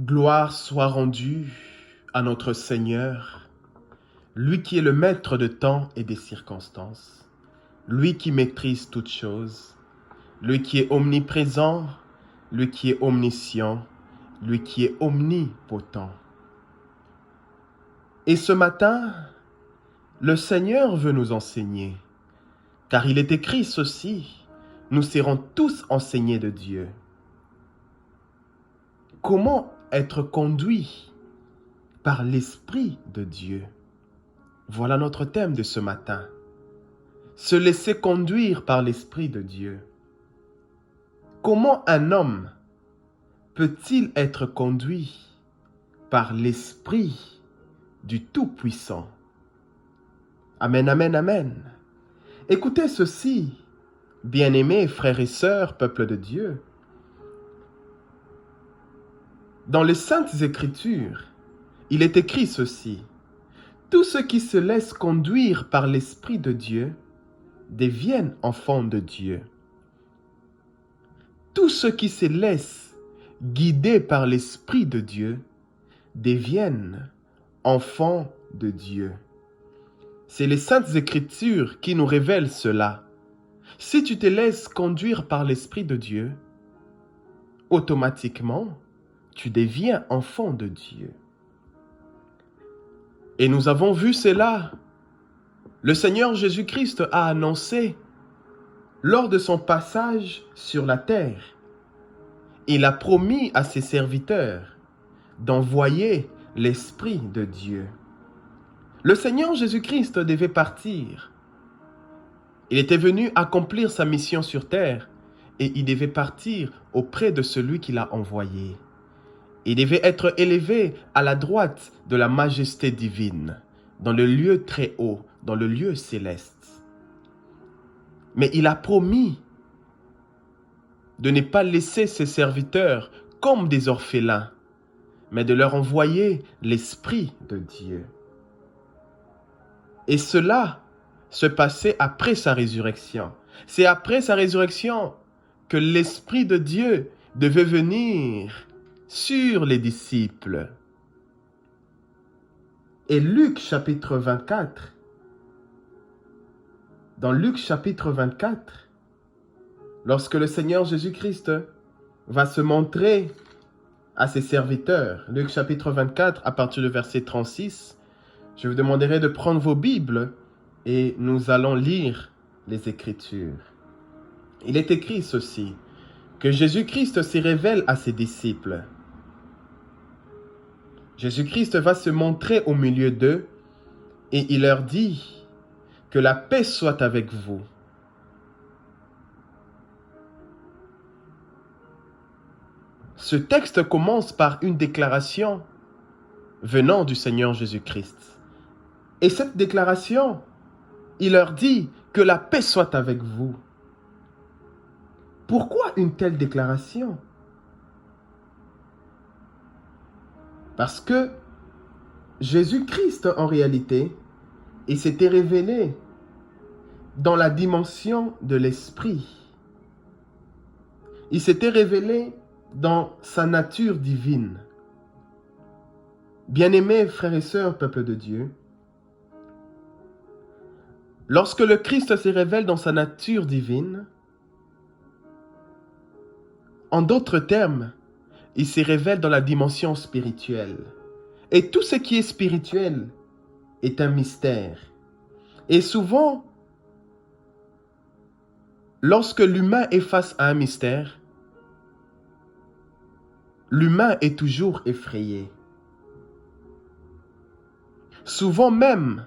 Gloire soit rendue à notre Seigneur, lui qui est le maître de temps et des circonstances, lui qui maîtrise toutes choses, lui qui est omniprésent, lui qui est omniscient, lui qui est omnipotent. Et ce matin, le Seigneur veut nous enseigner, car il est écrit ceci, nous serons tous enseignés de Dieu. Comment être conduit par l'Esprit de Dieu? Voilà notre thème de ce matin. Se laisser conduire par l'Esprit de Dieu. Comment un homme peut-il être conduit par l'Esprit du Tout-Puissant? Amen, amen, amen. Écoutez ceci, bien-aimés frères et sœurs, peuple de Dieu. Dans les Saintes Écritures, il est écrit ceci. Tous ceux qui se laissent conduire par l'Esprit de Dieu deviennent enfants de Dieu. Tous ceux qui se laissent guider par l'Esprit de Dieu deviennent enfants de Dieu. C'est les Saintes Écritures qui nous révèlent cela. Si tu te laisses conduire par l'Esprit de Dieu, automatiquement, tu deviens enfant de Dieu. Et nous avons vu cela. Le Seigneur Jésus-Christ a annoncé lors de son passage sur la terre. Il a promis à ses serviteurs d'envoyer l'Esprit de Dieu. Le Seigneur Jésus-Christ devait partir. Il était venu accomplir sa mission sur terre et il devait partir auprès de celui qui l'a envoyé. Il devait être élevé à la droite de la majesté divine, dans le lieu très haut, dans le lieu céleste. Mais il a promis de ne pas laisser ses serviteurs comme des orphelins, mais de leur envoyer l'Esprit de Dieu. Et cela se passait après sa résurrection. C'est après sa résurrection que l'Esprit de Dieu devait venir sur les disciples. Et Luc chapitre 24, dans Luc chapitre 24, lorsque le Seigneur Jésus-Christ va se montrer à ses serviteurs, Luc chapitre 24, à partir du verset 36, je vous demanderai de prendre vos Bibles et nous allons lire les Écritures. Il est écrit ceci, que Jésus-Christ se révèle à ses disciples. Jésus-Christ va se montrer au milieu d'eux et il leur dit que la paix soit avec vous. Ce texte commence par une déclaration venant du Seigneur Jésus-Christ. Et cette déclaration, il leur dit que la paix soit avec vous. Pourquoi une telle déclaration? Parce que Jésus-Christ, en réalité, il s'était révélé dans la dimension de l'esprit. Il s'était révélé dans sa nature divine. Bien-aimés frères et sœurs, peuple de Dieu, lorsque le Christ se révèle dans sa nature divine, en d'autres termes, il se révèle dans la dimension spirituelle. Et tout ce qui est spirituel est un mystère. Et souvent, lorsque l'humain est face à un mystère, l'humain est toujours effrayé. Souvent même,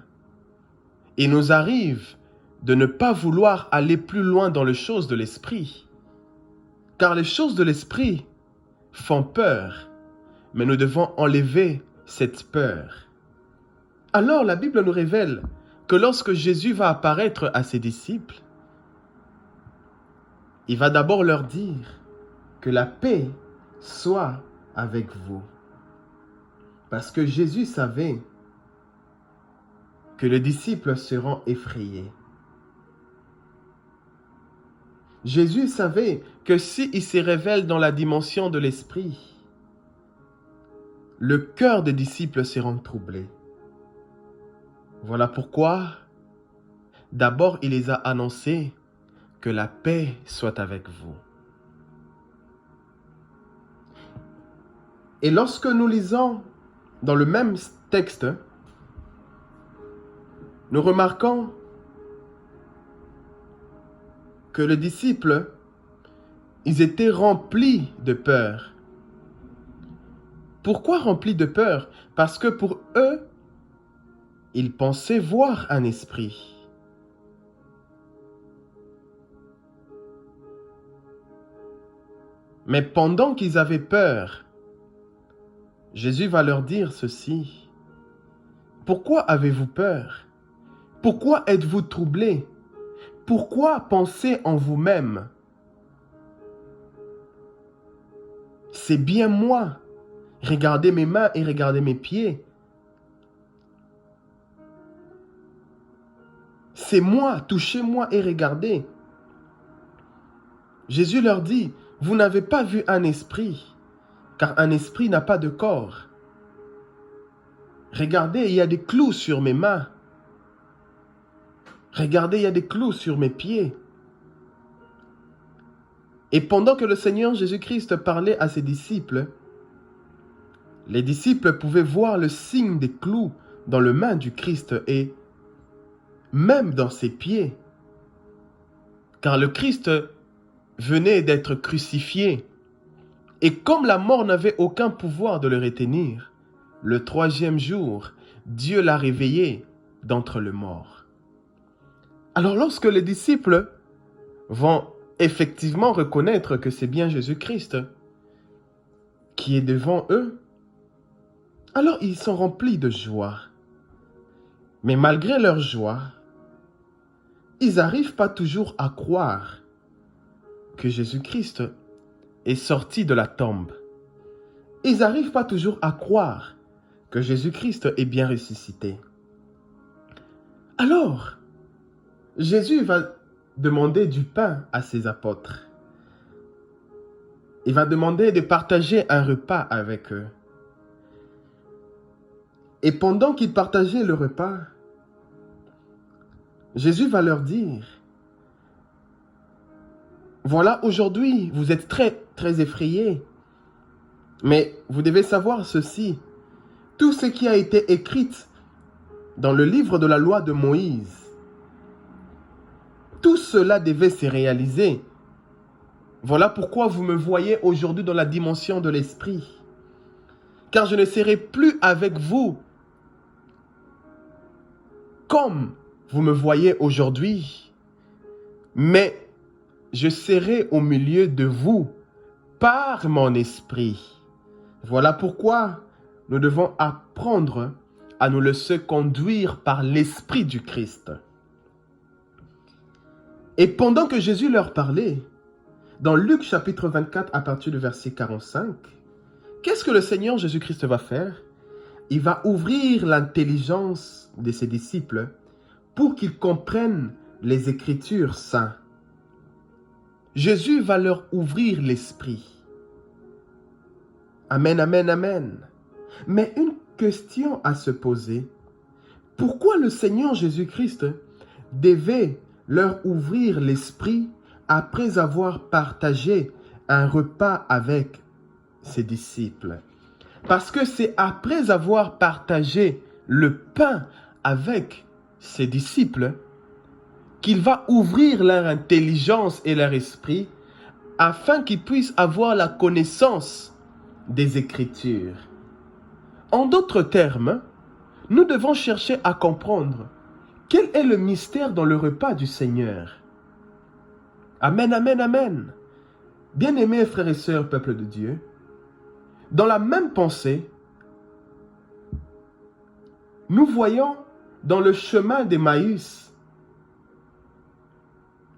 il nous arrive de ne pas vouloir aller plus loin dans les choses de l'esprit. Car les choses de l'esprit font peur, mais nous devons enlever cette peur. Alors la Bible nous révèle que lorsque Jésus va apparaître à ses disciples, il va d'abord leur dire que la paix soit avec vous. Parce que Jésus savait que les disciples seront effrayés. Jésus savait que s'il se révèle dans la dimension de l'esprit, le cœur des disciples s'est rendu troublé. Voilà pourquoi, d'abord, il les a annoncés que la paix soit avec vous. Et lorsque nous lisons dans le même texte, nous remarquons que les disciples, ils étaient remplis de peur. Pourquoi remplis de peur? Parce que pour eux, ils pensaient voir un esprit. Mais pendant qu'ils avaient peur, Jésus va leur dire ceci. Pourquoi avez-vous peur? Pourquoi êtes-vous troublés? Pourquoi pensez en vous-même? C'est bien moi. Regardez mes mains et regardez mes pieds. C'est moi, touchez-moi et regardez. Jésus leur dit, vous n'avez pas vu un esprit, car un esprit n'a pas de corps. Regardez, il y a des clous sur mes mains. Regardez, il y a des clous sur mes pieds. Et pendant que le Seigneur Jésus-Christ parlait à ses disciples, les disciples pouvaient voir le signe des clous dans les mains du Christ et même dans ses pieds. Car le Christ venait d'être crucifié. Et comme la mort n'avait aucun pouvoir de le retenir, le 3e jour, Dieu l'a réveillé d'entre les morts. Alors lorsque les disciples vont effectivement reconnaître que c'est bien Jésus-Christ qui est devant eux, alors ils sont remplis de joie. Mais malgré leur joie, ils n'arrivent pas toujours à croire que Jésus-Christ est sorti de la tombe. Ils n'arrivent pas toujours à croire que Jésus-Christ est bien ressuscité. Alors, Jésus va demander du pain à ses apôtres. Il va demander de partager un repas avec eux. Et pendant qu'ils partageaient le repas, Jésus va leur dire, voilà, aujourd'hui, vous êtes très effrayés, mais vous devez savoir ceci, tout ce qui a été écrit dans le livre de la loi de Moïse, tout cela devait se réaliser. Voilà pourquoi vous me voyez aujourd'hui dans la dimension de l'esprit. Car je ne serai plus avec vous comme vous me voyez aujourd'hui, mais je serai au milieu de vous par mon esprit. Voilà pourquoi nous devons apprendre à nous laisser conduire par l'esprit du Christ. Et pendant que Jésus leur parlait, dans Luc chapitre 24 à partir du verset 45, qu'est-ce que le Seigneur Jésus-Christ va faire? Il va ouvrir l'intelligence de ses disciples pour qu'ils comprennent les Écritures saintes. Jésus va leur ouvrir l'esprit. Amen, amen, amen. Mais une question à se poser. Pourquoi le Seigneur Jésus-Christ devait leur ouvrir l'esprit après avoir partagé un repas avec ses disciples? Parce que c'est après avoir partagé le pain avec ses disciples qu'il va ouvrir leur intelligence et leur esprit afin qu'ils puissent avoir la connaissance des Écritures. En d'autres termes, nous devons chercher à comprendre quel est le mystère dans le repas du Seigneur. Amen, amen, amen. Bien-aimés frères et sœurs, peuple de Dieu, dans la même pensée, nous voyons dans le chemin d'Emmaüs,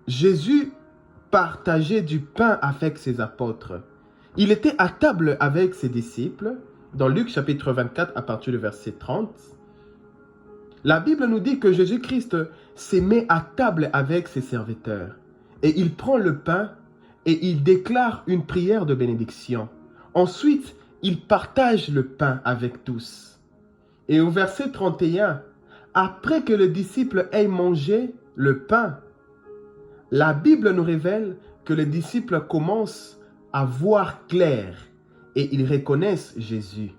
Jésus partageait du pain avec ses apôtres. Il était à table avec ses disciples, dans Luc chapitre 24 à partir du verset 30. La Bible nous dit que Jésus-Christ s'est mis à table avec ses serviteurs. Et il prend le pain et il déclare une prière de bénédiction. Ensuite, il partage le pain avec tous. Et au verset 31, après que les disciples aient mangé le pain, la Bible nous révèle que les disciples commencent à voir clair et ils reconnaissent Jésus.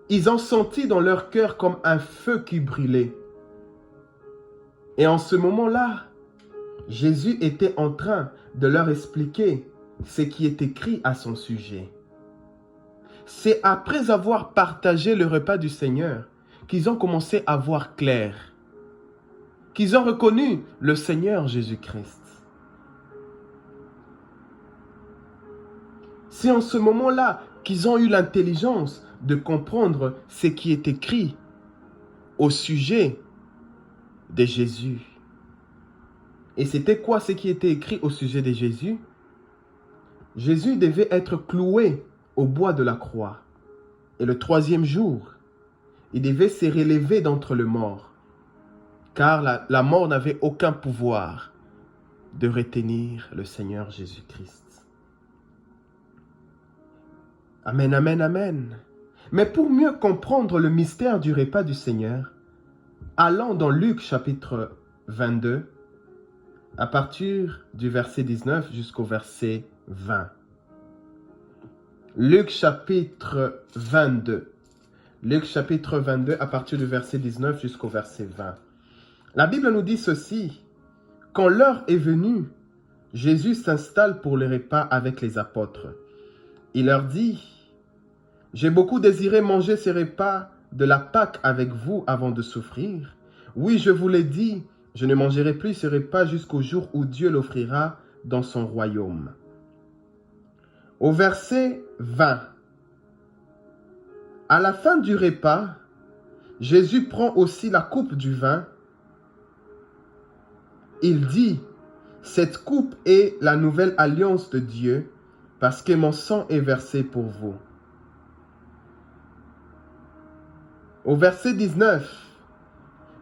Ils ont senti dans leur cœur comme un feu qui brûlait. Et en ce moment-là, Jésus était en train de leur expliquer ce qui est écrit à son sujet. C'est après avoir partagé le repas du Seigneur qu'ils ont commencé à voir clair, qu'ils ont reconnu le Seigneur Jésus-Christ. C'est en ce moment-là qu'ils ont eu l'intelligence de comprendre ce qui est écrit au sujet de Jésus. Et c'était quoi ce qui était écrit au sujet de Jésus? Jésus devait être cloué au bois de la croix. Et le 3e jour, il devait se relever d'entre les morts, car la mort n'avait aucun pouvoir de retenir le Seigneur Jésus-Christ. Amen, amen, amen. Mais pour mieux comprendre le mystère du repas du Seigneur, allons dans Luc chapitre 22, à partir du verset 19 jusqu'au verset 20. Luc chapitre 22. Luc chapitre 22 à partir du verset 19 jusqu'au verset 20. La Bible nous dit ceci. Quand l'heure est venue, Jésus s'installe pour le repas avec les apôtres. Il leur dit, « J'ai beaucoup désiré manger ce repas de la Pâque avec vous avant de souffrir. Oui, je vous l'ai dit, je ne mangerai plus ce repas jusqu'au jour où Dieu l'offrira dans son royaume. » Au verset 20, à la fin du repas, Jésus prend aussi la coupe du vin. Il dit, « Cette coupe est la nouvelle alliance de Dieu, parce que mon sang est versé pour vous. » Au verset 19,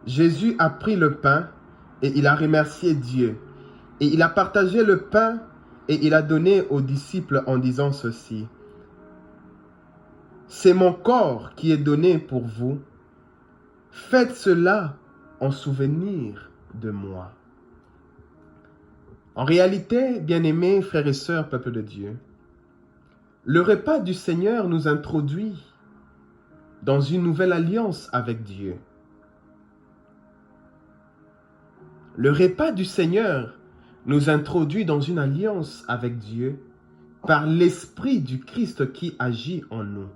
Jésus a pris le pain et il a remercié Dieu. Et il a partagé le pain et il a donné aux disciples en disant ceci. « C'est mon corps qui est donné pour vous. Faites cela en souvenir de moi. » En réalité, bien-aimés frères et sœurs, peuple de Dieu, le repas du Seigneur nous introduit dans une nouvelle alliance avec Dieu. Le repas du Seigneur nous introduit dans une alliance avec Dieu par l'Esprit du Christ qui agit en nous.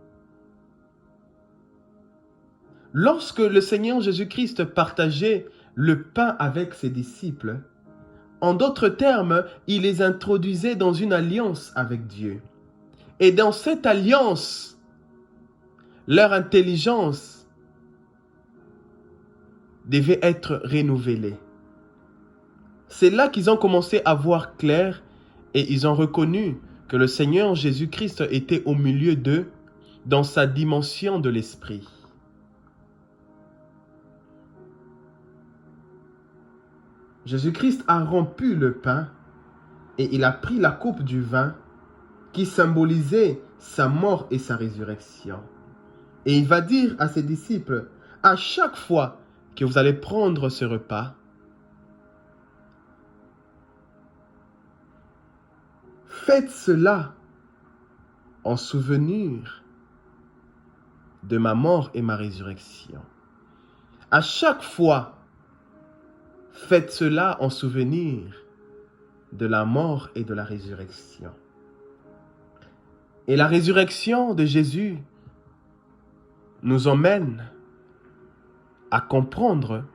Lorsque le Seigneur Jésus-Christ partageait le pain avec ses disciples, en d'autres termes, il les introduisait dans une alliance avec Dieu. Et dans cette alliance, leur intelligence devait être renouvelée. C'est là qu'ils ont commencé à voir clair et ils ont reconnu que le Seigneur Jésus-Christ était au milieu d'eux dans sa dimension de l'esprit. Jésus-Christ a rompu le pain et il a pris la coupe du vin qui symbolisait sa mort et sa résurrection. Et il va dire à ses disciples, à chaque fois que vous allez prendre ce repas, faites cela en souvenir de ma mort et ma résurrection. À chaque fois, faites cela en souvenir de la mort et de la résurrection. Et la résurrection de Jésus nous emmène à comprendre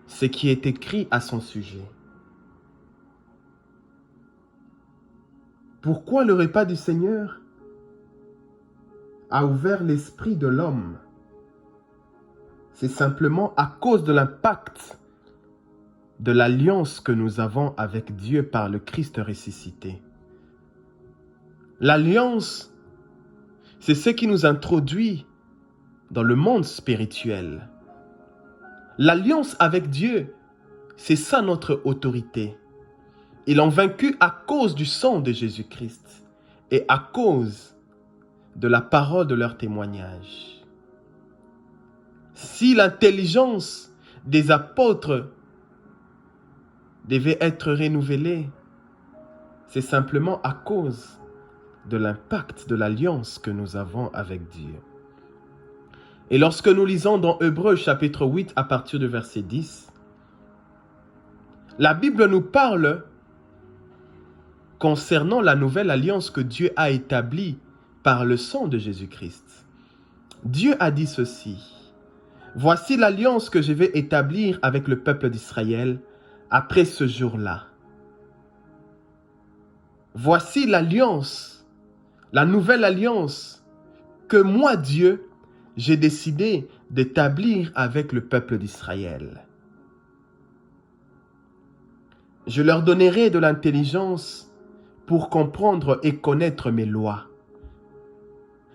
ce qui est écrit à son sujet. Pourquoi le repas du Seigneur a ouvert l'esprit de l'homme? C'est simplement à cause de l'impact de l'alliance que nous avons avec Dieu par le Christ ressuscité. L'alliance, c'est ce qui nous introduit dans le monde spirituel. L'alliance avec Dieu, c'est ça notre autorité. Ils l'ont vaincu à cause du sang de Jésus-Christ. et à cause de la parole de leur témoignage. Si l'intelligence des apôtres devait être renouvelée, c'est simplement à cause de l'impact de l'alliance que nous avons avec Dieu. Et lorsque nous lisons dans Hébreux chapitre 8 à partir du verset 10, la Bible nous parle concernant la nouvelle alliance que Dieu a établie par le sang de Jésus-Christ. Dieu a dit ceci: « Voici l'alliance que je vais établir avec le peuple d'Israël après ce jour-là. » Voici l'alliance, la nouvelle alliance que moi, Dieu, j'ai décidé d'établir avec le peuple d'Israël. Je leur donnerai de l'intelligence pour comprendre et connaître mes lois.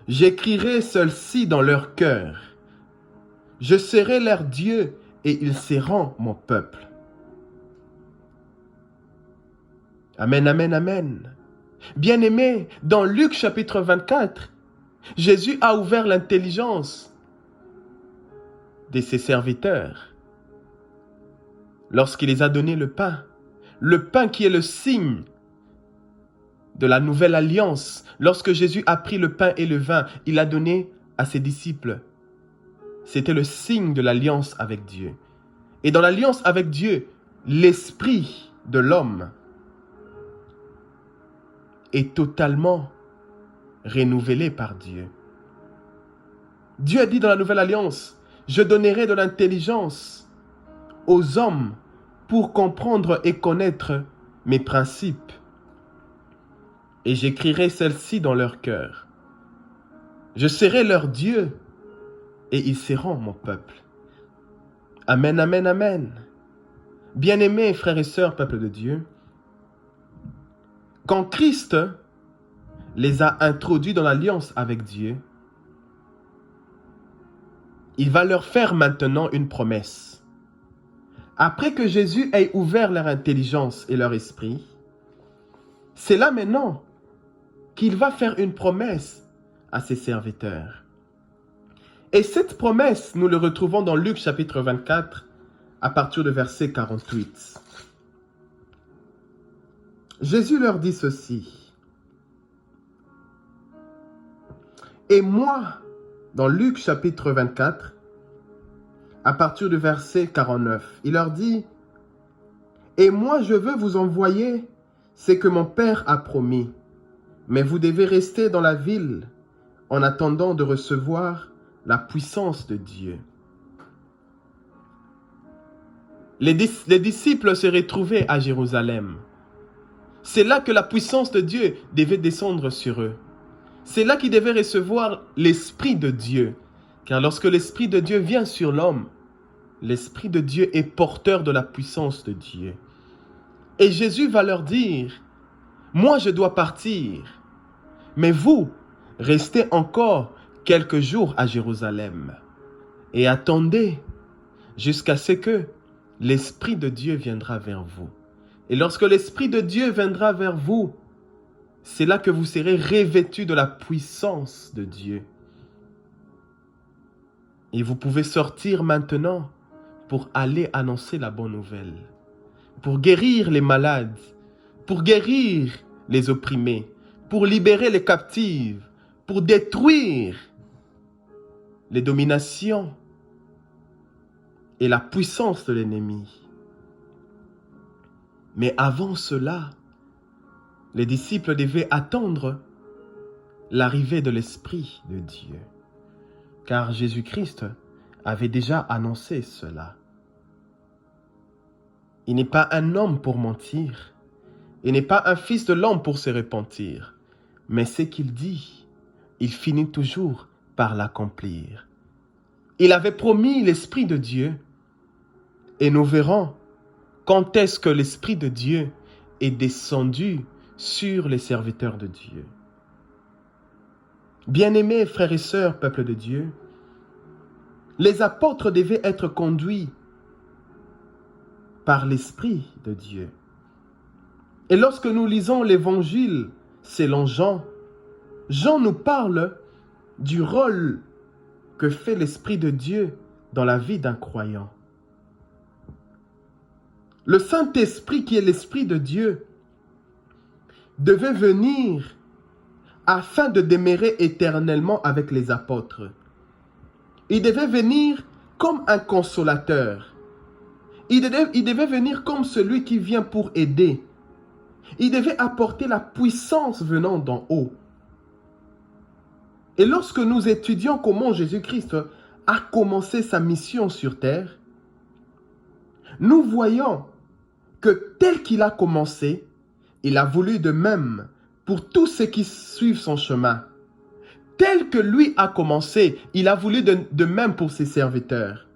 J'écrirai celles-ci dans leur cœur. Je serai leur Dieu et ils seront mon peuple. Amen, amen, amen. Bien-aimés, dans Luc chapitre 24, Jésus a ouvert l'intelligence de ses serviteurs lorsqu'il les a donné le pain qui est le signe de la nouvelle alliance. Lorsque Jésus a pris le pain et le vin, il a donné à ses disciples. C'était le signe de l'alliance avec Dieu. Et dans l'alliance avec Dieu, l'esprit de l'homme est totalement renouvelé par Dieu. Dieu a dit dans la nouvelle alliance: « Je donnerai de l'intelligence aux hommes pour comprendre et connaître mes principes. Et j'écrirai celles-ci dans leur cœur. Je serai leur Dieu et ils seront mon peuple. » Amen, amen, amen. Bien-aimés frères et sœurs, peuple de Dieu, quand Christ les a introduits dans l'alliance avec Dieu, il va leur faire maintenant une promesse. Après que Jésus ait ouvert leur intelligence et leur esprit, c'est là maintenant qu'il va faire une promesse à ses serviteurs. Et cette promesse, nous le retrouvons dans Luc chapitre 24, à partir du verset 48. Jésus leur dit ceci. Et moi, dans Luc chapitre 24, à partir du verset 49, il leur dit: « Et moi je veux vous envoyer ce que mon Père a promis, mais vous devez rester dans la ville en attendant de recevoir la puissance de Dieu. » Les disciples se retrouvaient à Jérusalem. C'est là que la puissance de Dieu devait descendre sur eux. C'est là qu'ils devaient recevoir l'Esprit de Dieu. Car lorsque l'Esprit de Dieu vient sur l'homme, l'Esprit de Dieu est porteur de la puissance de Dieu. Et Jésus va leur dire: « Moi je dois partir, mais vous, restez encore quelques jours à Jérusalem et attendez jusqu'à ce que l'Esprit de Dieu viendra vers vous. Et lorsque l'Esprit de Dieu viendra vers vous, c'est là que vous serez revêtus de la puissance de Dieu. Et vous pouvez sortir maintenant pour aller annoncer la bonne nouvelle, pour guérir les malades, pour guérir les opprimés, pour libérer les captifs, pour détruire les dominations et la puissance de l'ennemi. Mais avant cela, les disciples devaient attendre l'arrivée de l'Esprit de Dieu, car Jésus-Christ avait déjà annoncé cela. Il n'est pas un homme pour mentir, il n'est pas un fils de l'homme pour se repentir, mais ce qu'il dit, il finit toujours par l'accomplir. Il avait promis l'Esprit de Dieu, et nous verrons quand est-ce que l'Esprit de Dieu est descendu sur les serviteurs de Dieu. Bien-aimés frères et sœurs, peuple de Dieu, les apôtres devaient être conduits par l'Esprit de Dieu. Et lorsque nous lisons l'Évangile selon Jean, Jean nous parle du rôle que fait l'Esprit de Dieu dans la vie d'un croyant. Le Saint-Esprit, qui est l'Esprit de Dieu, devait venir afin de demeurer éternellement avec les apôtres. Il devait venir comme un consolateur. Il devait venir comme celui qui vient pour aider. Il devait apporter la puissance venant d'en haut. Et lorsque nous étudions comment Jésus-Christ a commencé sa mission sur terre, nous voyons que tel qu'il a commencé, il a voulu de même pour tous ceux qui suivent son chemin. Tel que lui a commencé, il a voulu de même pour ses serviteurs.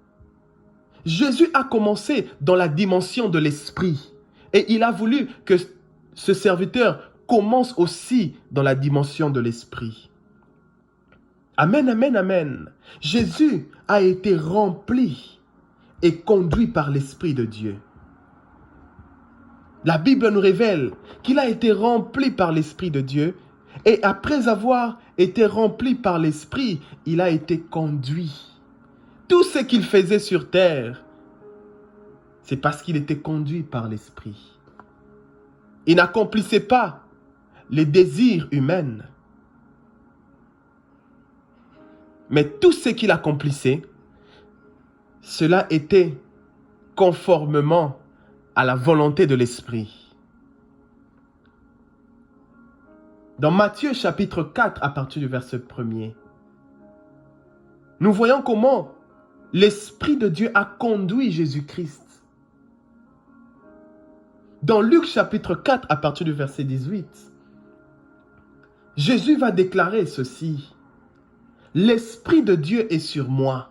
Jésus a commencé dans la dimension de l'esprit. Et il a voulu que ce serviteur commence aussi dans la dimension de l'esprit. Amen, amen, amen. Jésus a été rempli et conduit par l'Esprit de Dieu. La Bible nous révèle qu'il a été rempli par l'Esprit de Dieu et après avoir été rempli par l'Esprit, il a été conduit. Tout ce qu'il faisait sur terre, c'est parce qu'il était conduit par l'Esprit. Il n'accomplissait pas les désirs humains, mais tout ce qu'il accomplissait, cela était conformément à la volonté de l'Esprit. Dans Matthieu chapitre 4, à partir du verset 1er, nous voyons comment l'Esprit de Dieu a conduit Jésus-Christ. Dans Luc chapitre 4, à partir du verset 18, Jésus va déclarer ceci. L'Esprit de Dieu est sur moi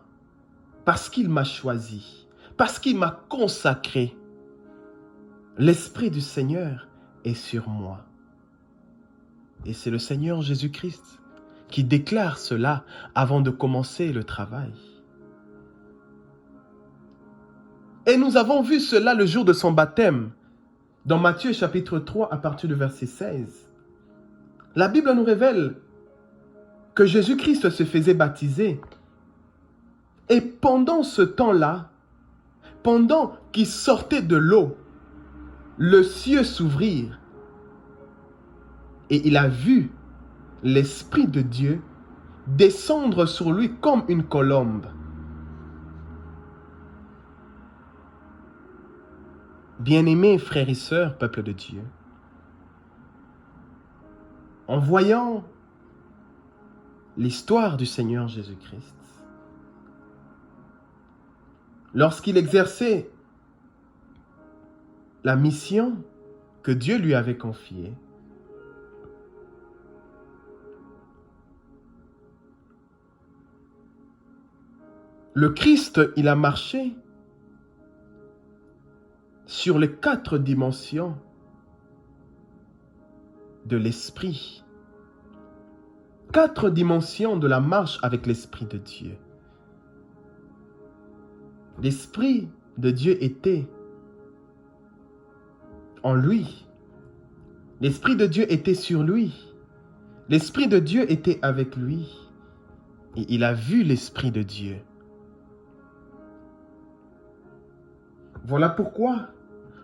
parce qu'il m'a choisi, parce qu'il m'a consacré. L'Esprit du Seigneur est sur moi. Et c'est le Seigneur Jésus-Christ qui déclare cela avant de commencer le travail. Et nous avons vu cela le jour de son baptême, dans Matthieu chapitre 3 à partir du verset 16. La Bible nous révèle que Jésus-Christ se faisait baptiser. Et pendant ce temps-là, pendant qu'il sortait de l'eau, le ciel s'ouvrit et il a vu l'Esprit de Dieu descendre sur lui comme une colombe. Bien-aimés frères et sœurs, peuple de Dieu, en voyant l'histoire du Seigneur Jésus-Christ, lorsqu'il exerçait la mission que Dieu lui avait confiée, le Christ, il a marché sur les 4 dimensions de l'Esprit. 4 dimensions de la marche avec l'Esprit de Dieu. L'Esprit de Dieu était en lui. L'Esprit de Dieu était sur lui. L'Esprit de Dieu était avec lui. Et il a vu l'Esprit de Dieu. Voilà pourquoi,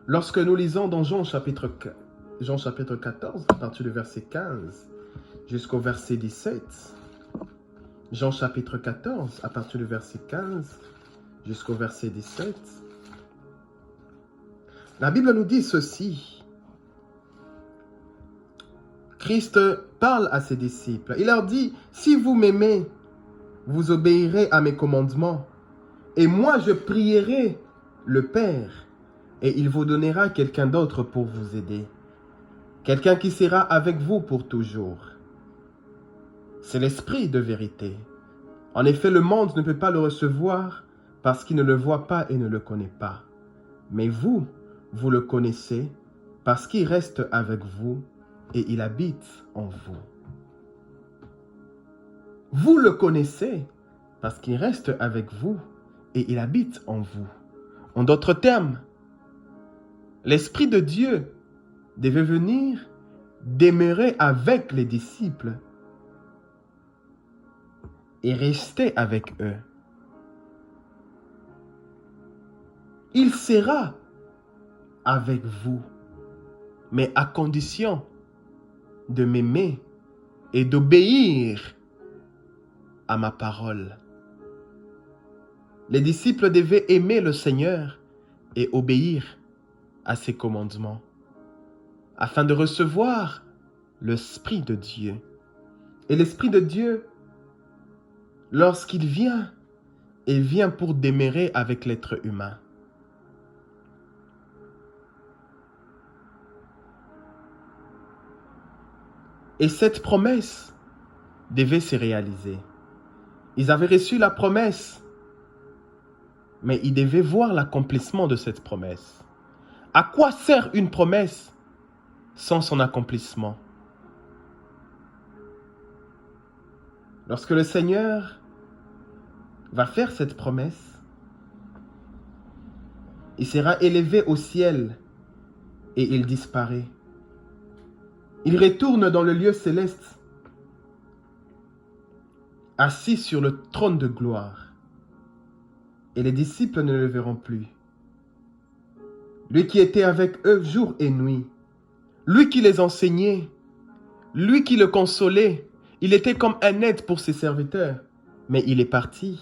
lorsque nous lisons dans Jean chapitre 14, à partir du verset 15 jusqu'au verset 17, Jean chapitre 14, à partir du verset 15 jusqu'au verset 17, la Bible nous dit ceci. Christ parle à ses disciples. Il leur dit, si vous m'aimez, vous obéirez à mes commandements. Et moi, je prierai le Père, et il vous donnera quelqu'un d'autre pour vous aider. Quelqu'un qui sera avec vous pour toujours. C'est l'Esprit de vérité. En effet, le monde ne peut pas le recevoir parce qu'il ne le voit pas et ne le connaît pas. Mais vous, vous le connaissez parce qu'il reste avec vous et il habite en vous. Vous le connaissez parce qu'il reste avec vous et il habite en vous. En d'autres termes, l'Esprit de Dieu devait venir demeurer avec les disciples et restez avec eux. Il sera avec vous, mais à condition de m'aimer et d'obéir à ma parole. Les disciples devaient aimer le Seigneur et obéir à ses commandements, afin de recevoir l'Esprit de Dieu. Et l'Esprit de Dieu, lorsqu'il vient, il vient pour demeurer avec l'être humain. Et cette promesse devait se réaliser. Ils avaient reçu la promesse, mais ils devaient voir l'accomplissement de cette promesse. À quoi sert une promesse sans son accomplissement? Lorsque le Seigneur va faire cette promesse, il sera élevé au ciel et il disparaît. Il retourne dans le lieu céleste, assis sur le trône de gloire. Et les disciples ne le verront plus. Lui qui était avec eux jour et nuit, lui qui les enseignait, lui qui le consolait, il était comme un aide pour ses serviteurs. Mais il est parti,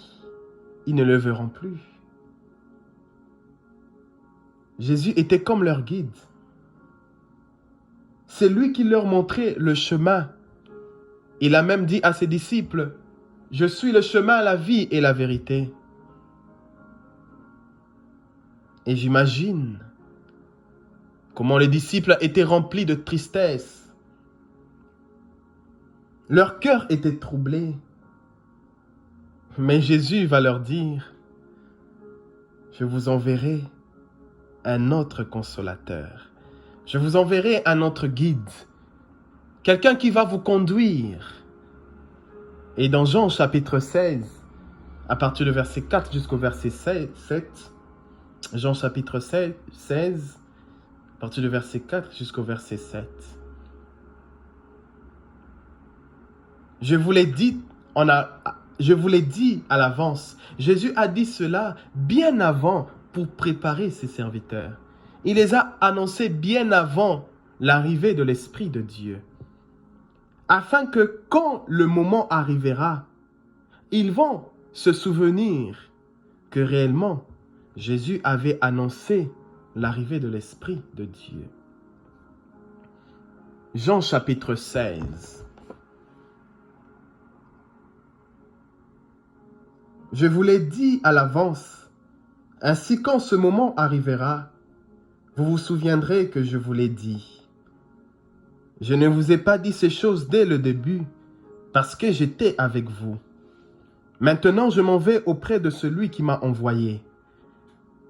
ils ne le verront plus. Jésus était comme leur guide. C'est lui qui leur montrait le chemin. Il a même dit à ses disciples, « Je suis le chemin, la vie et la vérité. » Et j'imagine comment les disciples étaient remplis de tristesse. Leur cœur était troublé. Mais Jésus va leur dire, « Je vous enverrai un autre consolateur. Je vous enverrai un autre guide. Quelqu'un qui va vous conduire. » Et dans Jean chapitre 16, à partir du verset 4 jusqu'au verset 7, Jean chapitre 16, à partir du verset 4 jusqu'au verset 7. Je vous l'ai dit à l'avance. Jésus a dit cela bien avant pour préparer ses serviteurs. Il les a annoncés bien avant l'arrivée de l'Esprit de Dieu. Afin que quand le moment arrivera, ils vont se souvenir que réellement, Jésus avait annoncé l'arrivée de l'Esprit de Dieu. Jean chapitre 16. Je vous l'ai dit à l'avance, ainsi quand ce moment arrivera, vous vous souviendrez que je vous l'ai dit. Je ne vous ai pas dit ces choses dès le début, parce que j'étais avec vous. Maintenant, je m'en vais auprès de celui qui m'a envoyé.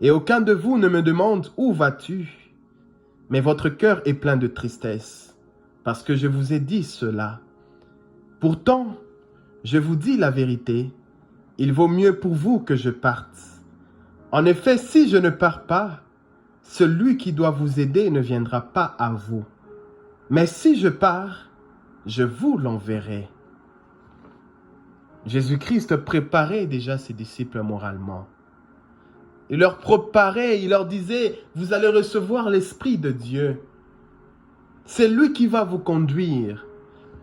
Et aucun de vous ne me demande « Où vas-tu » Mais votre cœur est plein de tristesse, parce que je vous ai dit cela. Pourtant, je vous dis la vérité, il vaut mieux pour vous que je parte. En effet, si je ne pars pas, celui qui doit vous aider ne viendra pas à vous. Mais si je pars, je vous l'enverrai. Jésus-Christ préparait déjà ses disciples moralement. Il leur préparait, il leur disait, vous allez recevoir l'Esprit de Dieu. C'est lui qui va vous conduire.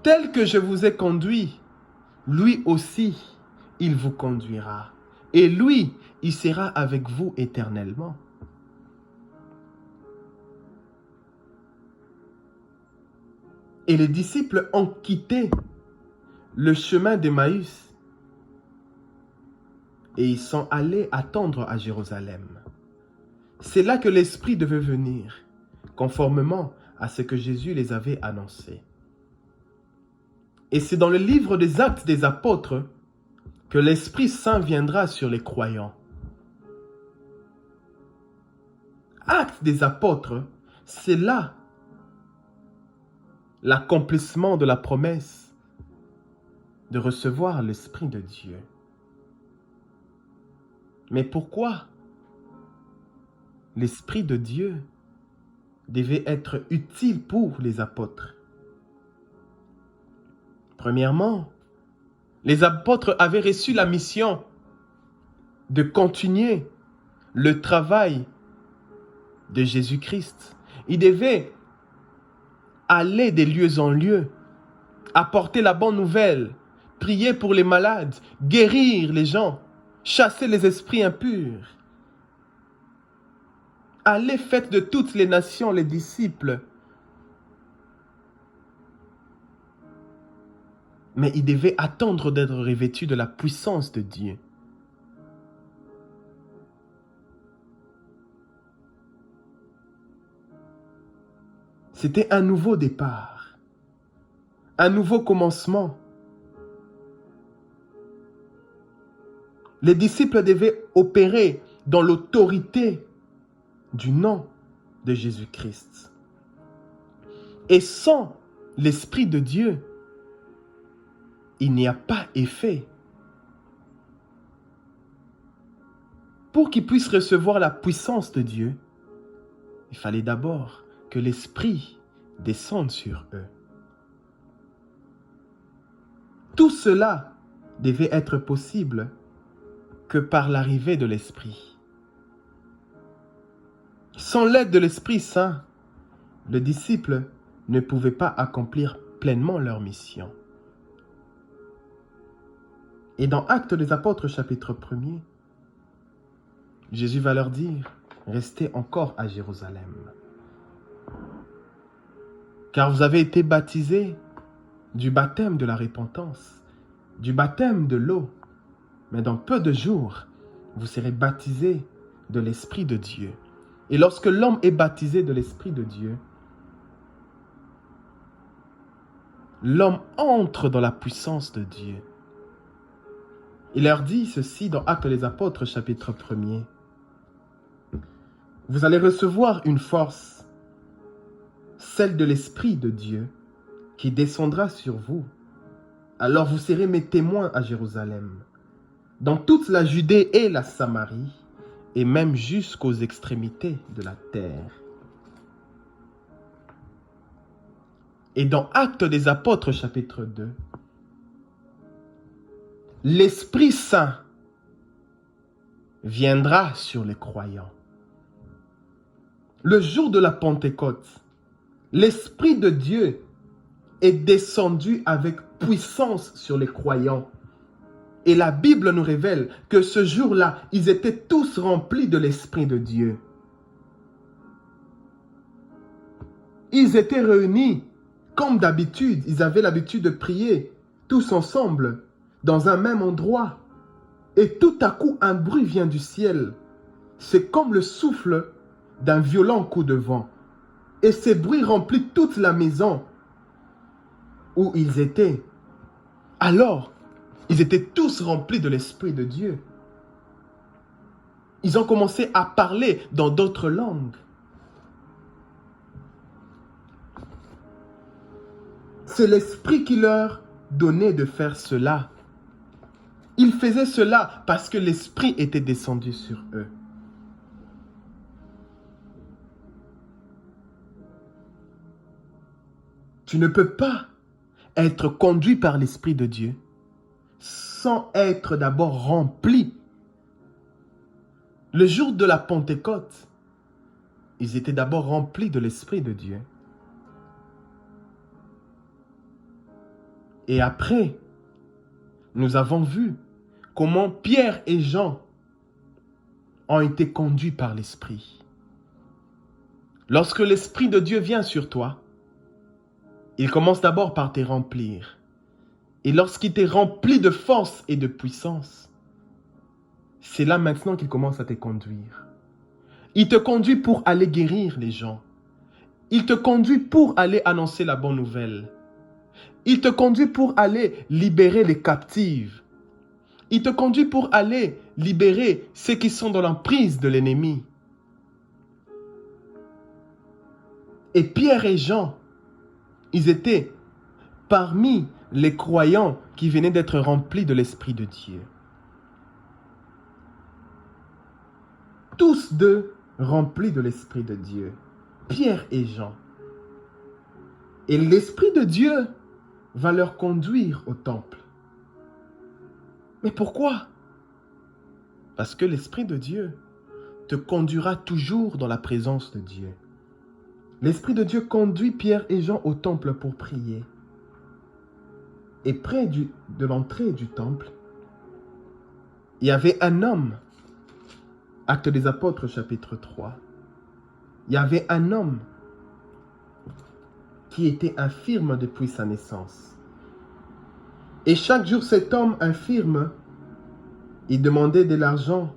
Tel que je vous ai conduit, lui aussi, il vous conduira. Et lui, il sera avec vous éternellement. Et les disciples ont quitté le chemin d'Emmaüs et ils sont allés attendre à Jérusalem. C'est là que l'Esprit devait venir, conformément à ce que Jésus les avait annoncé. Et c'est dans le livre des Actes des Apôtres que l'Esprit Saint viendra sur les croyants. Actes des Apôtres, c'est là l'accomplissement de la promesse de recevoir l'Esprit de Dieu. Mais pourquoi l'Esprit de Dieu devait être utile pour les apôtres? Premièrement, Les apôtres avaient reçu la mission de continuer le travail de Jésus-Christ. Ils devaient aller des lieux en lieux, apporter la bonne nouvelle, prier pour les malades, guérir les gens, chasser les esprits impurs. Allez, faites de toutes les nations les disciples. Mais ils devaient attendre d'être revêtus de la puissance de Dieu. C'était un nouveau départ, un nouveau commencement. Les disciples devaient opérer dans l'autorité du nom de Jésus-Christ. Et sans l'Esprit de Dieu, il n'y a pas effet. Pour qu'ils puissent recevoir la puissance de Dieu, il fallait d'abord que l'Esprit descende sur eux. Tout cela devait être possible que par l'arrivée de l'Esprit. Sans l'aide de l'Esprit Saint, les disciples ne pouvaient pas accomplir pleinement leur mission. Et dans Actes des Apôtres, chapitre 1er, Jésus va leur dire, restez encore à Jérusalem. Car vous avez été baptisés du baptême de la repentance, du baptême de l'eau. Mais dans peu de jours, vous serez baptisés de l'Esprit de Dieu. Et lorsque l'homme est baptisé de l'Esprit de Dieu, l'homme entre dans la puissance de Dieu. Il leur dit ceci dans Actes des Apôtres, chapitre 1er. Vous allez recevoir une force, celle de l'Esprit de Dieu, qui descendra sur vous. Alors vous serez mes témoins à Jérusalem, dans toute la Judée et la Samarie, et même jusqu'aux extrémités de la terre. Et dans Actes des Apôtres, chapitre 2, l'Esprit Saint viendra sur les croyants. Le jour de la Pentecôte, l'Esprit de Dieu est descendu avec puissance sur les croyants. Et la Bible nous révèle que ce jour-là, ils étaient tous remplis de l'Esprit de Dieu. Ils étaient réunis comme d'habitude. Ils avaient l'habitude de prier tous ensemble dans un même endroit. Et tout à coup, un bruit vient du ciel. C'est comme le souffle d'un violent coup de vent. Et ce bruit remplit toute la maison où ils étaient. Alors, ils étaient tous remplis de l'Esprit de Dieu. Ils ont commencé à parler dans d'autres langues. C'est l'Esprit qui leur donnait de faire cela. Ils faisaient cela parce que l'Esprit était descendu sur eux. Tu ne peux pas être conduit par l'Esprit de Dieu sans être d'abord rempli. Le jour de la Pentecôte, ils étaient d'abord remplis de l'Esprit de Dieu. Et après, nous avons vu comment Pierre et Jean ont été conduits par l'Esprit. Lorsque l'Esprit de Dieu vient sur toi, il commence d'abord par te remplir. Et lorsqu'il t'est rempli de force et de puissance, c'est là maintenant qu'il commence à te conduire. Il te conduit pour aller guérir les gens. Il te conduit pour aller annoncer la bonne nouvelle. Il te conduit pour aller libérer les captives. Il te conduit pour aller libérer ceux qui sont dans l'emprise de l'ennemi. Et Pierre et Jean, ils étaient parmi les croyants qui venaient d'être remplis de l'Esprit de Dieu. Tous deux remplis de l'Esprit de Dieu. Pierre et Jean. Et l'Esprit de Dieu va leur conduire au temple. Mais pourquoi? Parce que l'Esprit de Dieu te conduira toujours dans la présence de Dieu. L'Esprit de Dieu conduit Pierre et Jean au temple pour prier. Et près de l'entrée du temple, il y avait un homme, Actes des Apôtres chapitre 3. Il y avait un homme qui était infirme depuis sa naissance. Et chaque jour, cet homme infirme, il demandait de l'argent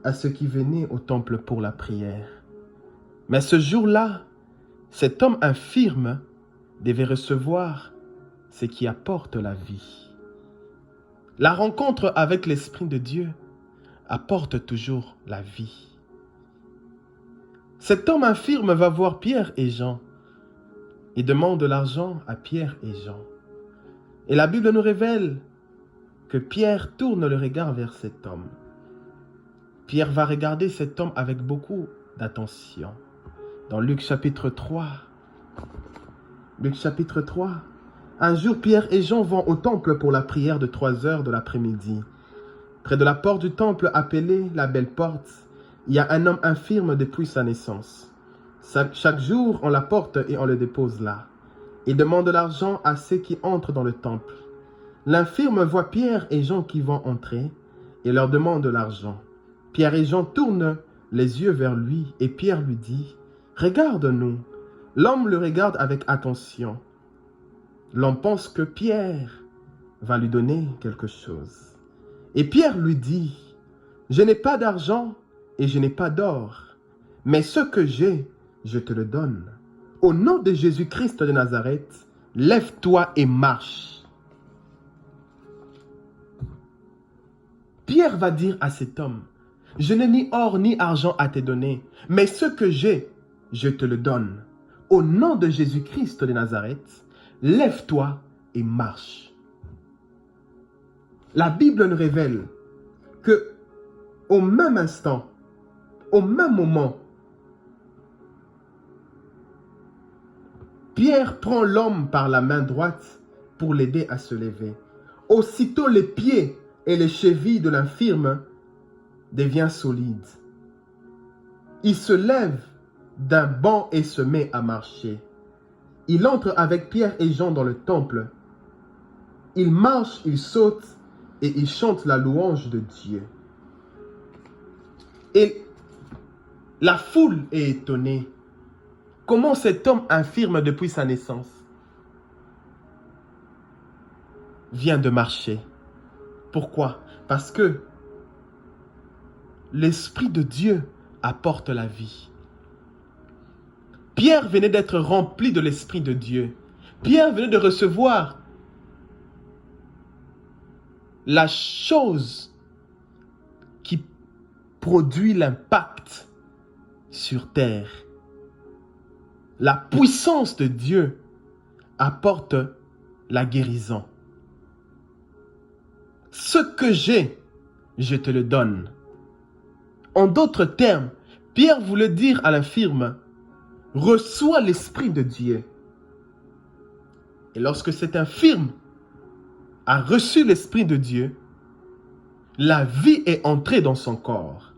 à ceux qui venaient au temple pour la prière. Mais ce jour-là, cet homme infirme devait recevoir ce qui apporte la vie. La rencontre avec l'Esprit de Dieu apporte toujours la vie. Cet homme infirme va voir Pierre et Jean et demande de l'argent à Pierre et Jean. Et la Bible nous révèle que Pierre tourne le regard vers cet homme. Pierre va regarder cet homme avec beaucoup d'attention. Dans Luc chapitre 3, un jour Pierre et Jean vont au temple pour la prière de 3 heures de l'après-midi. Près de la porte du temple appelée la Belle Porte, il y a un homme infirme depuis sa naissance. Chaque jour, on l'apporte et on le dépose là. Il demande de l'argent à ceux qui entrent dans le temple. L'infirme voit Pierre et Jean qui vont entrer et leur demande de l'argent. Pierre et Jean tournent les yeux vers lui et Pierre lui dit « Regarde-nous ». L'homme le regarde avec attention. L'homme pense que Pierre va lui donner quelque chose. Et Pierre lui dit « Je n'ai pas d'argent et je n'ai pas d'or, mais ce que j'ai, je te le donne. Au nom de Jésus-Christ de Nazareth, lève-toi et marche. » Pierre va dire à cet homme, « Je n'ai ni or ni argent à te donner, mais ce que j'ai, je te le donne. Au nom de Jésus-Christ de Nazareth, lève-toi et marche. » La Bible nous révèle que au même instant, au même moment, Pierre prend l'homme par la main droite pour l'aider à se lever. Aussitôt les pieds et les chevilles de l'infirme deviennent solides. Il se lève d'un banc et se met à marcher. Il entre avec Pierre et Jean dans le temple. Il marche, il saute et il chante la louange de Dieu. Et la foule est étonnée. Comment cet homme infirme depuis sa naissance vient de marcher? Pourquoi? Parce que l'Esprit de Dieu apporte la vie. Pierre venait d'être rempli de l'Esprit de Dieu. Pierre venait de recevoir la chose qui produit l'impact sur terre. La puissance de Dieu apporte la guérison. Ce que j'ai, je te le donne. En d'autres termes, Pierre voulait dire à l'infirme, reçois l'Esprit de Dieu. Et lorsque cet infirme a reçu l'Esprit de Dieu, la vie est entrée dans son corps.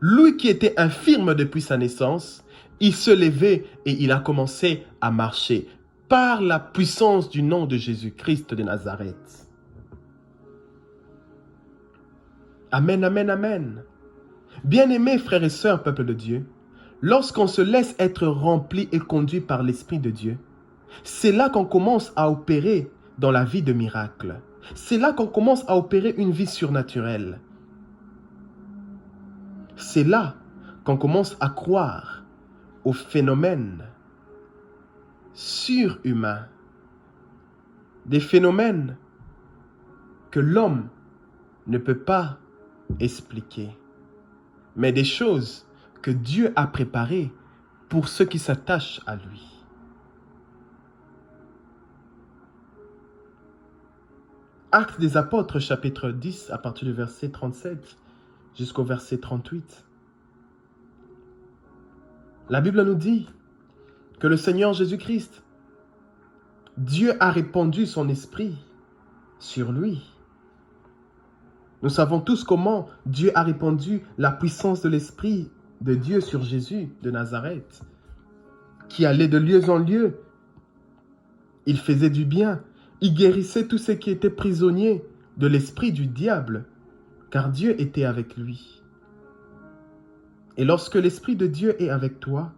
Lui qui était infirme depuis sa naissance, il se levait et il a commencé à marcher par la puissance du nom de Jésus-Christ de Nazareth. Amen, amen, amen. Bien-aimés frères et sœurs, peuple de Dieu, lorsqu'on se laisse être rempli et conduit par l'Esprit de Dieu, c'est là qu'on commence à opérer dans la vie de miracle. C'est là qu'on commence à opérer une vie surnaturelle. C'est là qu'on commence à croire aux phénomènes surhumains. Des phénomènes que l'homme ne peut pas expliquer, mais des choses que Dieu a préparées pour ceux qui s'attachent à lui. Actes des Apôtres, chapitre 10, à partir du verset 37 jusqu'au verset 38. La Bible nous dit que le Seigneur Jésus-Christ, Dieu a répandu son esprit sur lui. Nous savons tous comment Dieu a répandu la puissance de l'Esprit de Dieu sur Jésus de Nazareth, qui allait de lieu en lieu. Il faisait du bien. Il guérissait tous ceux qui étaient prisonniers de l'esprit du diable, car Dieu était avec lui. Et lorsque l'Esprit de Dieu est avec toi,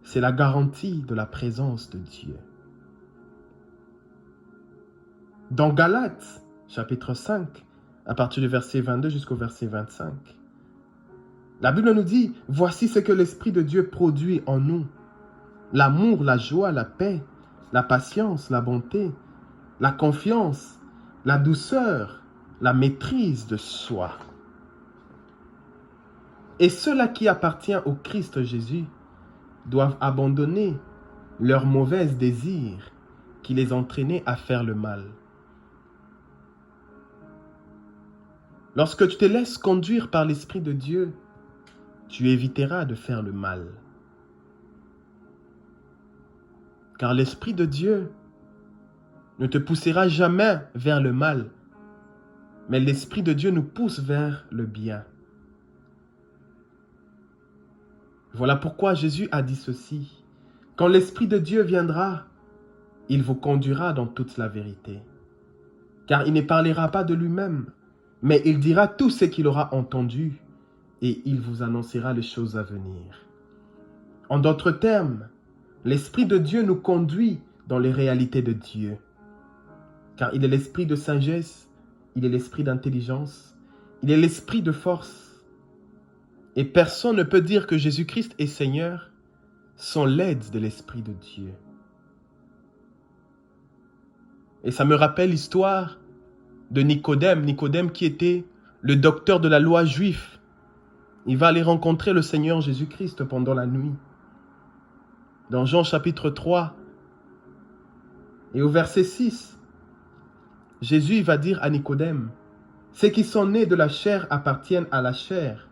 c'est la garantie de la présence de Dieu. Dans Galates, chapitre 5, à partir du verset 22 jusqu'au verset 25, la Bible nous dit, « Voici ce que l'Esprit de Dieu produit en nous. L'amour, la joie, la paix, la patience, la bonté, la confiance, la douceur, la maîtrise de soi. Et ceux-là qui appartiennent au Christ Jésus doivent abandonner leurs mauvais désirs qui les entraînaient à faire le mal. » Lorsque tu te laisses conduire par l'Esprit de Dieu, tu éviteras de faire le mal. Car l'Esprit de Dieu ne te poussera jamais vers le mal, mais l'Esprit de Dieu nous pousse vers le bien. Voilà pourquoi Jésus a dit ceci. Quand l'Esprit de Dieu viendra, il vous conduira dans toute la vérité. Car il ne parlera pas de lui-même, mais il dira tout ce qu'il aura entendu et il vous annoncera les choses à venir. En d'autres termes, l'Esprit de Dieu nous conduit dans les réalités de Dieu. Car il est l'Esprit de sagesse, il est l'Esprit d'intelligence, il est l'Esprit de force. Et personne ne peut dire que Jésus-Christ est Seigneur sans l'aide de l'Esprit de Dieu. Et ça me rappelle l'histoire de Nicodème. Nicodème qui était le docteur de la loi juive. Il va aller rencontrer le Seigneur Jésus-Christ pendant la nuit. Dans Jean chapitre 3 et au verset 6, Jésus va dire à Nicodème, « Ceux qui sont nés de la chair appartiennent à la chair,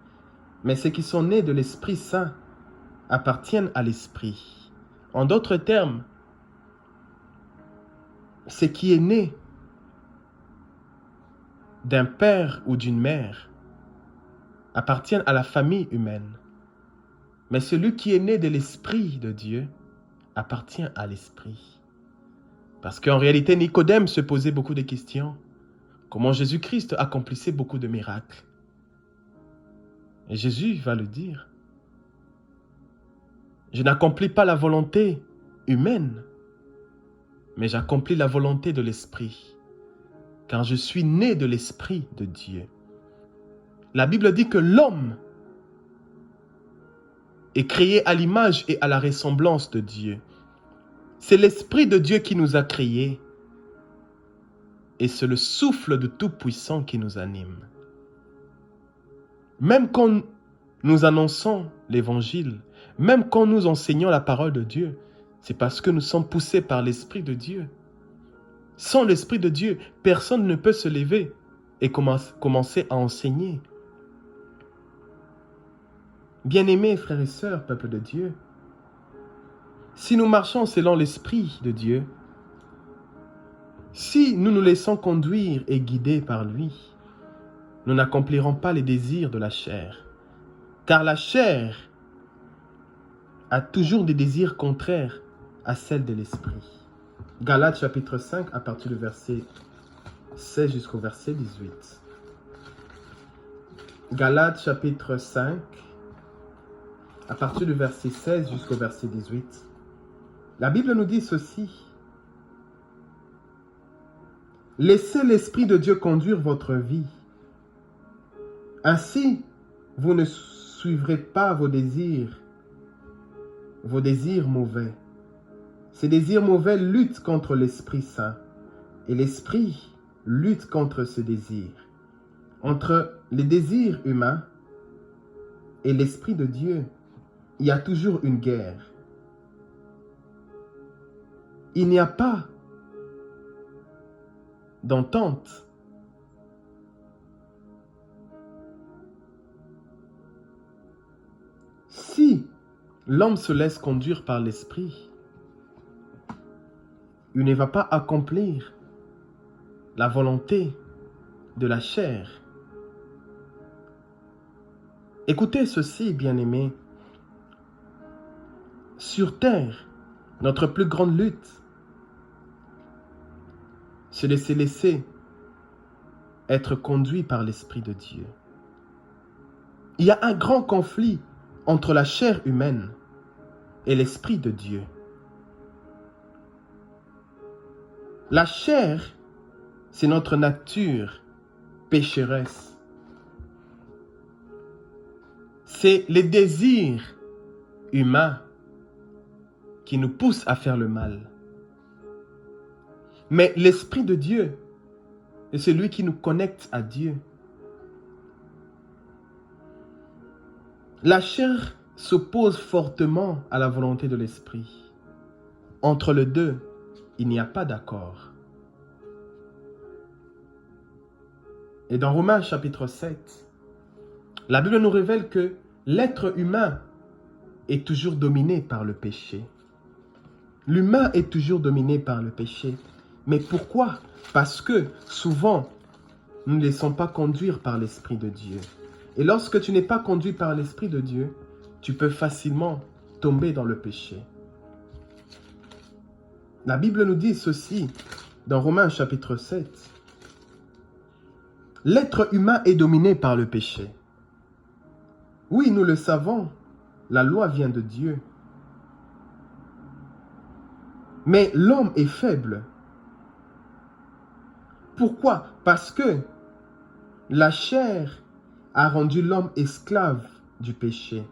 mais ceux qui sont nés de l'Esprit Saint appartiennent à l'Esprit. » En d'autres termes, ce qui est né d'un père ou d'une mère appartient à la famille humaine. Mais celui qui est né de l'Esprit de Dieu appartient à l'Esprit. Parce qu'en réalité, Nicodème se posait beaucoup de questions. Comment Jésus-Christ accomplissait beaucoup de miracles. Et Jésus va le dire. Je n'accomplis pas la volonté humaine, mais j'accomplis la volonté de l'Esprit. Car je suis né de l'Esprit de Dieu. La Bible dit que l'homme est créé à l'image et à la ressemblance de Dieu. C'est l'Esprit de Dieu qui nous a créés et c'est le souffle de Tout-Puissant qui nous anime. Même quand nous annonçons l'Évangile, même quand nous enseignons la parole de Dieu, c'est parce que nous sommes poussés par l'Esprit de Dieu. Sans l'Esprit de Dieu, personne ne peut se lever et commencer à enseigner. Bien-aimés frères et sœurs, peuple de Dieu, si nous marchons selon l'Esprit de Dieu, si nous nous laissons conduire et guider par lui, nous n'accomplirons pas les désirs de la chair. Car la chair a toujours des désirs contraires à celles de l'Esprit. Galates chapitre 5 à partir du verset 16 jusqu'au verset 18. Galates chapitre 5 à partir du verset 16 jusqu'au verset 18. La Bible nous dit ceci. Laissez l'Esprit de Dieu conduire votre vie. Ainsi, vous ne suivrez pas vos désirs mauvais. Ces désirs mauvais luttent contre l'Esprit Saint et l'Esprit lutte contre ce désir. Entre les désirs humains et l'Esprit de Dieu, il y a toujours une guerre. Il n'y a pas d'entente. Si l'homme se laisse conduire par l'Esprit, il ne va pas accomplir la volonté de la chair. Écoutez ceci, bien-aimés. Sur terre, notre plus grande lutte, c'est de se laisser être conduit par l'Esprit de Dieu. Il y a un grand conflit entre la chair humaine et l'Esprit de Dieu. La chair, c'est notre nature pécheresse. C'est les désirs humains qui nous poussent à faire le mal. Mais l'Esprit de Dieu est celui qui nous connecte à Dieu. La chair s'oppose fortement à la volonté de l'Esprit. Entre les deux, il n'y a pas d'accord. Et dans Romains chapitre 7, la Bible nous révèle que l'être humain est toujours dominé par le péché. L'humain est toujours dominé par le péché. Mais pourquoi? Parce que souvent, nous ne laissons pas conduire par l'Esprit de Dieu. Et lorsque tu n'es pas conduit par l'Esprit de Dieu, tu peux facilement tomber dans le péché. La Bible nous dit ceci dans Romains chapitre 7. L'être humain est dominé par le péché. Oui, nous le savons, la loi vient de Dieu. Mais l'homme est faible. Pourquoi? Parce que la chair a rendu l'homme esclave du péché.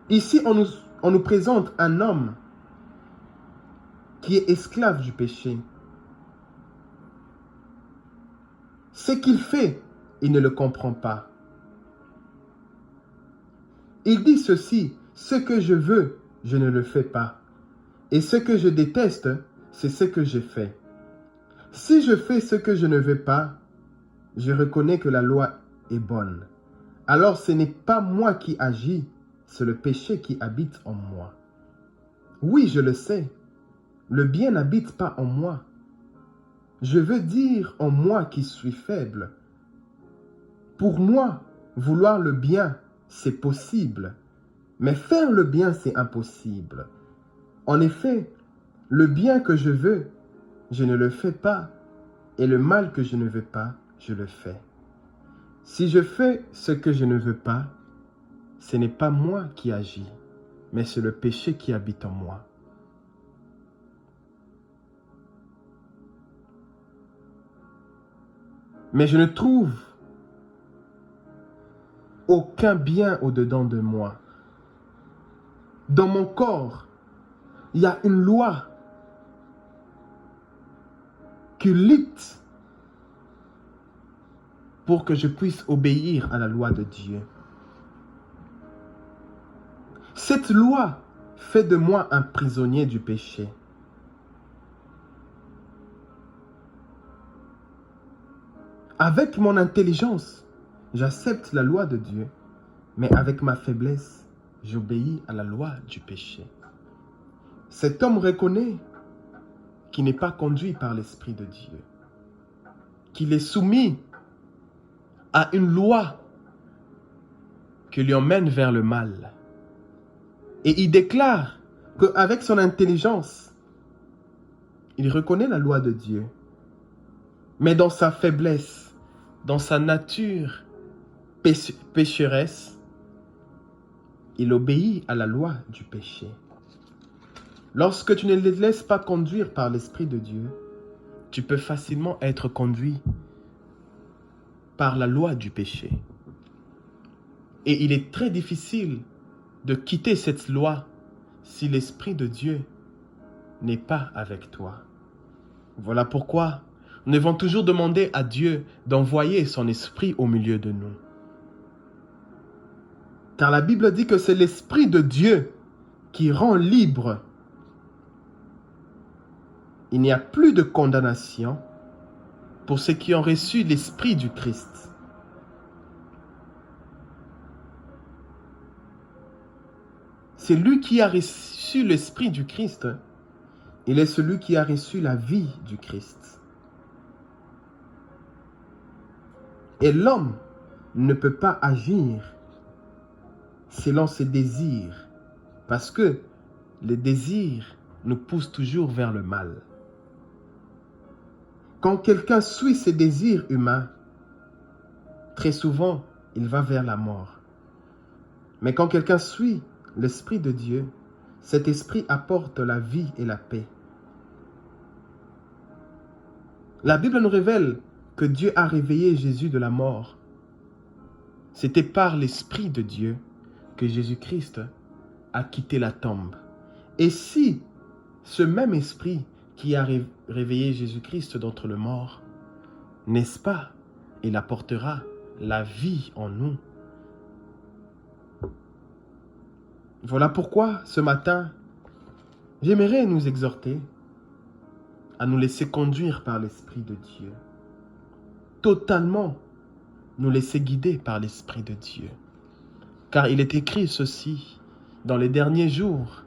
Ici, on nous présente un homme qui est esclave du péché. Ce qu'il fait, il ne le comprend pas. Il dit ceci, ce que je veux, je ne le fais pas. Et ce que je déteste, c'est ce que je fais. Si je fais ce que je ne veux pas, je reconnais que la loi est bonne. Alors ce n'est pas moi qui agis, c'est le péché qui habite en moi. Oui, je le sais, le bien n'habite pas en moi. Je veux dire en moi qui suis faible. Pour moi, vouloir le bien, c'est possible. Mais faire le bien, c'est impossible. En effet, le bien que je veux, je ne le fais pas. Et le mal que je ne veux pas, je le fais. Si je fais ce que je ne veux pas, ce n'est pas moi qui agis, mais c'est le péché qui habite en moi. Mais je ne trouve aucun bien au-dedans de moi. Dans mon corps, il y a une loi qui lutte pour que je puisse obéir à la loi de Dieu. Cette loi fait de moi un prisonnier du péché. Avec mon intelligence, j'accepte la loi de Dieu, mais avec ma faiblesse, j'obéis à la loi du péché. Cet homme reconnaît qu'il n'est pas conduit par l'Esprit de Dieu, qu'il est soumis à une loi qui lui emmène vers le mal. Et il déclare qu'avec son intelligence, il reconnaît la loi de Dieu. Mais dans sa faiblesse, dans sa nature pécheresse, il obéit à la loi du péché. Lorsque tu ne les laisses pas conduire par l'Esprit de Dieu, tu peux facilement être conduit par la loi du péché. Et il est très difficile de quitter cette loi si l'Esprit de Dieu n'est pas avec toi. Voilà pourquoi nous devons toujours demander à Dieu d'envoyer son Esprit au milieu de nous. Car la Bible dit que c'est l'Esprit de Dieu qui rend libre. Il n'y a plus de condamnation pour ceux qui ont reçu l'Esprit du Christ. C'est lui qui a reçu l'Esprit du Christ. Il est celui qui a reçu la vie du Christ. Et l'homme ne peut pas agir selon ses désirs, parce que les désirs nous poussent toujours vers le mal. Quand quelqu'un suit ses désirs humains, très souvent, il va vers la mort. Mais quand quelqu'un suit l'Esprit de Dieu, cet esprit apporte la vie et la paix. La Bible nous révèle que Dieu a réveillé Jésus de la mort. C'était par l'Esprit de Dieu que Jésus-Christ a quitté la tombe. Et si ce même esprit qui a réveillé Jésus-Christ d'entre les morts, n'est-ce pas, il apportera la vie en nous. Voilà pourquoi, ce matin, j'aimerais nous exhorter à nous laisser conduire par l'Esprit de Dieu. Totalement nous laisser guider par l'Esprit de Dieu. Car il est écrit ceci, dans les derniers jours,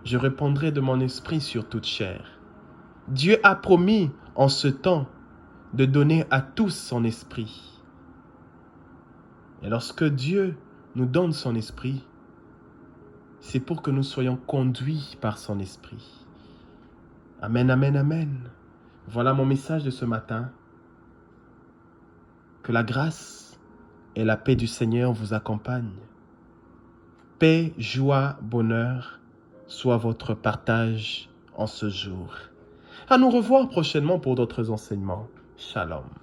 je répandrai de mon esprit sur toute chair. Dieu a promis en ce temps de donner à tous son esprit. Et lorsque Dieu nous donne son esprit, c'est pour que nous soyons conduits par son esprit. Amen, amen, amen. Voilà mon message de ce matin. Que la grâce et la paix du Seigneur vous accompagnent. Paix, joie, bonheur soit votre partage en ce jour. À nous revoir prochainement pour d'autres enseignements. Shalom.